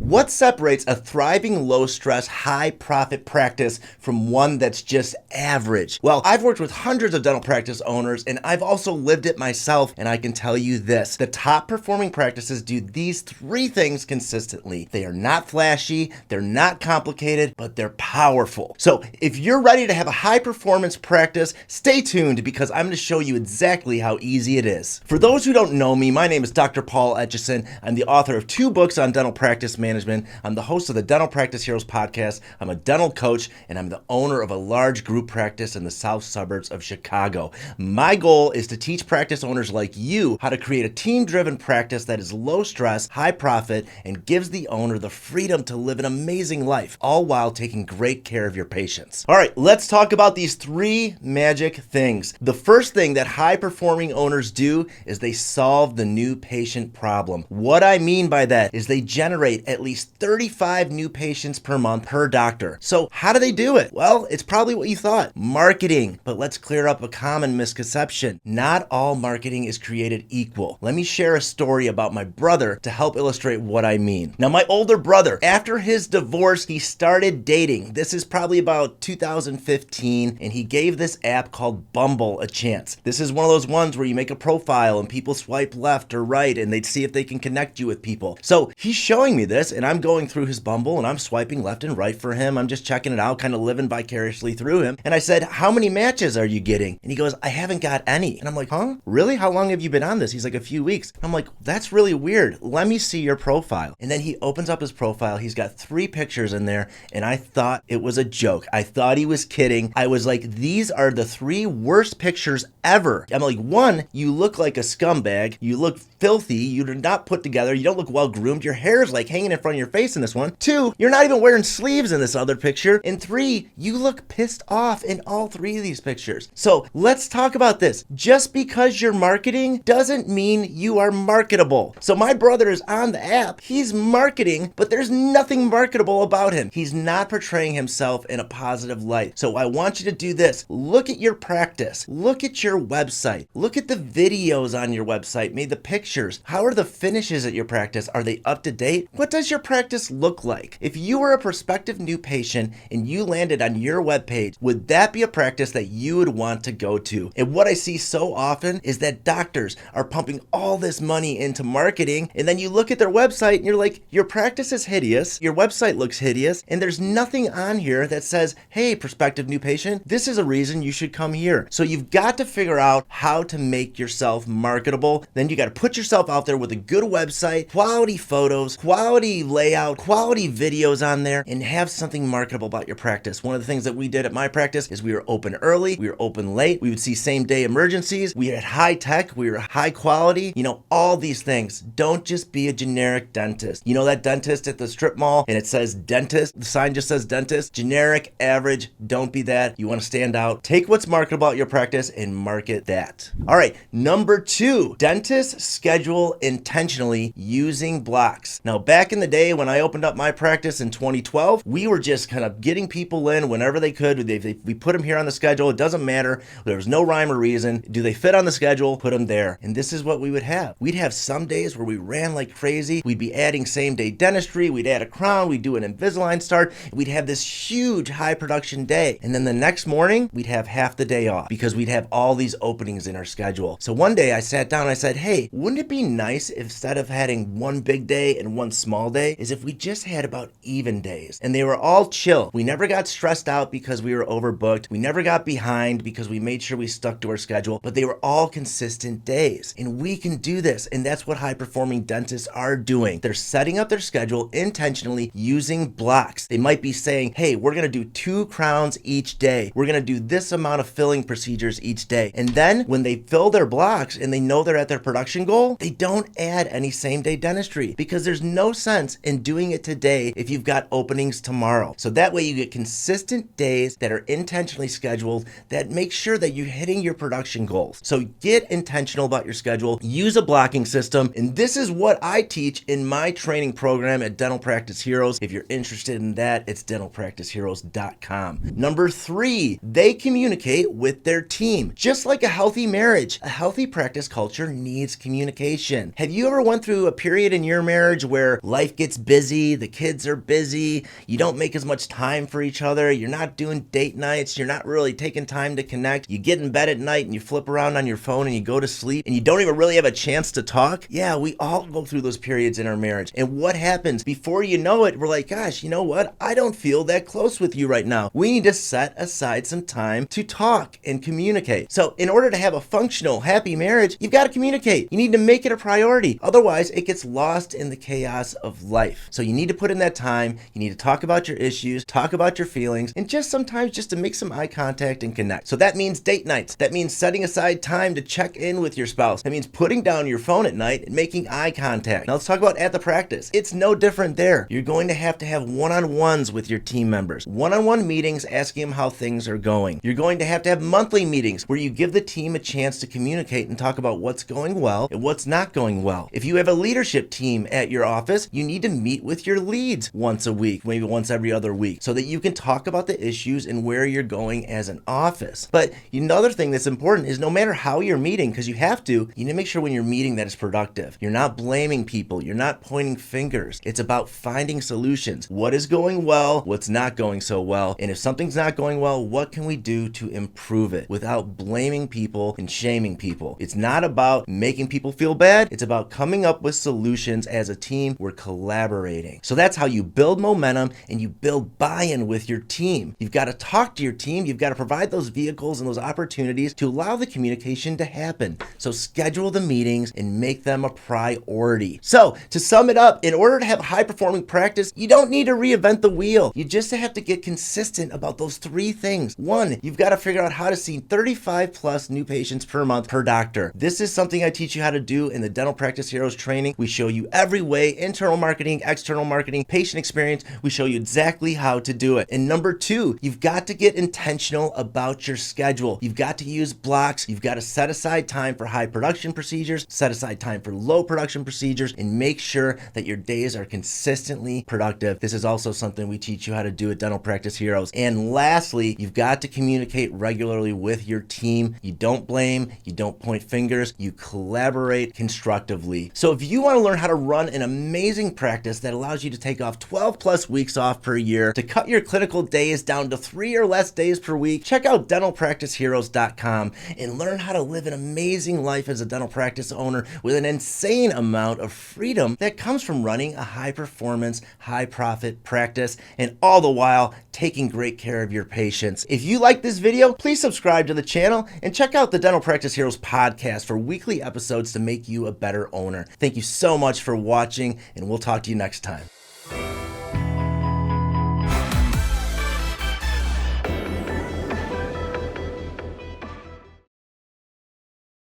What separates a thriving, low-stress, high-profit practice from one that's just average? Well, I've worked with hundreds of dental practice owners, and I've also lived it myself, and I can tell you this. The top-performing practices do these three things consistently. They are not flashy, they're not complicated, but they're powerful. So if you're ready to have a high-performance practice, stay tuned because I'm going to show you exactly how easy it is. For those who don't know me, my name is Dr. Paul Etchison. I'm the author of 2 books on dental practice management. I'm the host of the Dental Practice Heroes podcast. I'm a dental coach, and I'm the owner of a large group practice in the south suburbs of Chicago. My goal is to teach practice owners like you how to create a team-driven practice that is low stress, high profit, and gives the owner the freedom to live an amazing life, all while taking great care of your patients. All right, let's talk about these 3 magic things. The first thing that high-performing owners do is they solve the new patient problem. What I mean by that is they generate at least 35 new patients per month per doctor. So how do they do it? Well, it's probably what you thought, marketing. But let's clear up a common misconception. Not all marketing is created equal. Let me share a story about my brother to help illustrate what I mean. Now, my older brother, after his divorce, he started dating. This is probably about 2015, and he gave this app called Bumble a chance. This is one of those ones where you make a profile and people swipe left or right and they'd see if they can connect you with people. So he's showing me this, and I'm going through his Bumble and I'm swiping left and right for him. I'm just checking it out, kind of living vicariously through him. And I said, how many matches are you getting? And he goes, I haven't got any. And I'm like, huh? Really? How long have you been on this? He's like, a few weeks. I'm like, that's really weird. Let me see your profile. And then he opens up his profile. He's got 3 pictures in there, and I thought it was a joke. I thought he was kidding. I was like, these are the 3 worst pictures ever. I'm like, 1, you look like a scumbag. You look filthy. You're not put together. You don't look well groomed. Your hair is like hanging in front of your face in this one. 2, you're not even wearing sleeves in this other picture. And 3, you look pissed off in all 3 of these pictures. So let's talk about this. Just because you're marketing doesn't mean you are marketable. So my brother is on the app. He's marketing, but there's nothing marketable about him. He's not portraying himself in a positive light. So I want you to do this. Look at your practice. Look at your website. Look at the videos on your website. Maybe the pictures. How are the finishes at your practice? Are they up to date? What does your practice look like? If you were a prospective new patient and you landed on your webpage, would that be a practice that you would want to go to? And what I see so often is that doctors are pumping all this money into marketing, and then you look at their website and you're like, your practice is hideous, your website looks hideous, and there's nothing on here that says, hey, prospective new patient, this is a reason you should come here. So you've got to figure out how to make yourself marketable. Then you got to put yourself out there with a good website, quality photos, quality layout, quality videos on there, and have something marketable about your practice. One of the things that we did at my practice is we were open early, we were open late, we would see same day emergencies, we had high tech, we were high quality, all these things. Don't just be a generic dentist. You know that dentist at the strip mall and it says dentist, the sign just says dentist, generic, average, don't be that. You want to stand out. Take what's marketable about your practice and market that. All right, number 2, dentists schedule intentionally using blocks. Now, back in the day when I opened up my practice in 2012, we were just kind of getting people in whenever they could. We put them here on the schedule. It doesn't matter. There was no rhyme or reason. Do they fit on the schedule? Put them there. And this is what we would have. We'd have some days where we ran like crazy. We'd be adding same day dentistry. We'd add a crown. We'd do an Invisalign start. We'd have this huge high production day. And then the next morning, we'd have half the day off because we'd have all these openings in our schedule. So one day I sat down and I said, hey, wouldn't it be nice if instead of having one big day and one small day is if we just had about even days and they were all chill. We never got stressed out because we were overbooked. We never got behind because we made sure we stuck to our schedule, but they were all consistent days. And we can do this. And that's what high performing dentists are doing. They're setting up their schedule intentionally using blocks. They might be saying, hey, we're going to do 2 crowns each day. We're going to do this amount of filling procedures each day. And then when they fill their blocks and they know they're at their production goal, they don't add any same day dentistry because there's no sense in doing it today if you've got openings tomorrow. So that way you get consistent days that are intentionally scheduled that make sure that you're hitting your production goals. So get intentional about your schedule, use a blocking system, and this is what I teach in my training program at Dental Practice Heroes. If you're interested in that, it's dentalpracticeheroes.com. Number 3, they communicate with their team. Just like a healthy marriage, a healthy practice culture needs communication. Have you ever went through a period in your marriage where life gets busy, the kids are busy, you don't make as much time for each other, you're not doing date nights, you're not really taking time to connect, you get in bed at night and you flip around on your phone and you go to sleep and you don't even really have a chance to talk. Yeah, we all go through those periods in our marriage. And what happens? Before you know it, we're like, gosh, you know what? I don't feel that close with you right now. We need to set aside some time to talk and communicate. So in order to have a functional, happy marriage, you've got to communicate. You need to make it a priority. Otherwise, it gets lost in the chaos of life. So you need to put in that time. You need to talk about your issues, talk about your feelings, and just sometimes just to make some eye contact and connect. So that means date nights. That means setting aside time to check in with your spouse. That means putting down your phone at night and making eye contact. Now let's talk about at the practice. It's no different there. You're going to have one-on-ones with your team members. One-on-one meetings asking them how things are going. You're going to have monthly meetings where you give the team a chance to communicate and talk about what's going well and what's not going well. If you have a leadership team at your office, you need to meet with your leads once a week, maybe once every other week, so that you can talk about the issues and where you're going as an office. But another thing that's important is no matter how you're meeting, because you need to make sure when you're meeting that it's productive. You're not blaming people. You're not pointing fingers. It's about finding solutions. What is going well? What's not going so well? And if something's not going well, what can we do to improve it without blaming people and shaming people? It's not about making people feel bad. It's about coming up with solutions as a team. We're collaborating. So that's how you build momentum and you build buy-in with your team. You've got to talk to your team. You've got to provide those vehicles and those opportunities to allow the communication to happen. So schedule the meetings and make them a priority. So to sum it up, in order to have a high-performing practice, you don't need to reinvent the wheel. You just have to get consistent about those three things. One, you've got to figure out how to see 35 plus new patients per month per doctor. This is something I teach you how to do in the Dental Practice Heroes training. We show you every way, internal marketing, external marketing, patient experience. We show you exactly how to do it. And number two, you've got to get intentional about your schedule. You've got to use blocks. You've got to set aside time for high production procedures, set aside time for low production procedures, and make sure that your days are consistently productive. This is also something we teach you how to do at Dental Practice Heroes. And lastly, you've got to communicate regularly with your team. You don't blame, you don't point fingers, you collaborate constructively. So if you want to learn how to run an amazing practice that allows you to take off 12 plus weeks off per year, to cut your clinical days down to 3 or less days per week, check out dentalpracticeheroes.com and learn how to live an amazing life as a dental practice owner with an insane amount of freedom that comes from running a high performance, high profit practice, and all the while taking great care of your patients. If you like this video, please subscribe to the channel and check out the Dental Practice Heroes podcast for weekly episodes to make you a better owner. Thank you so much for watching, and we'll talk to you next time.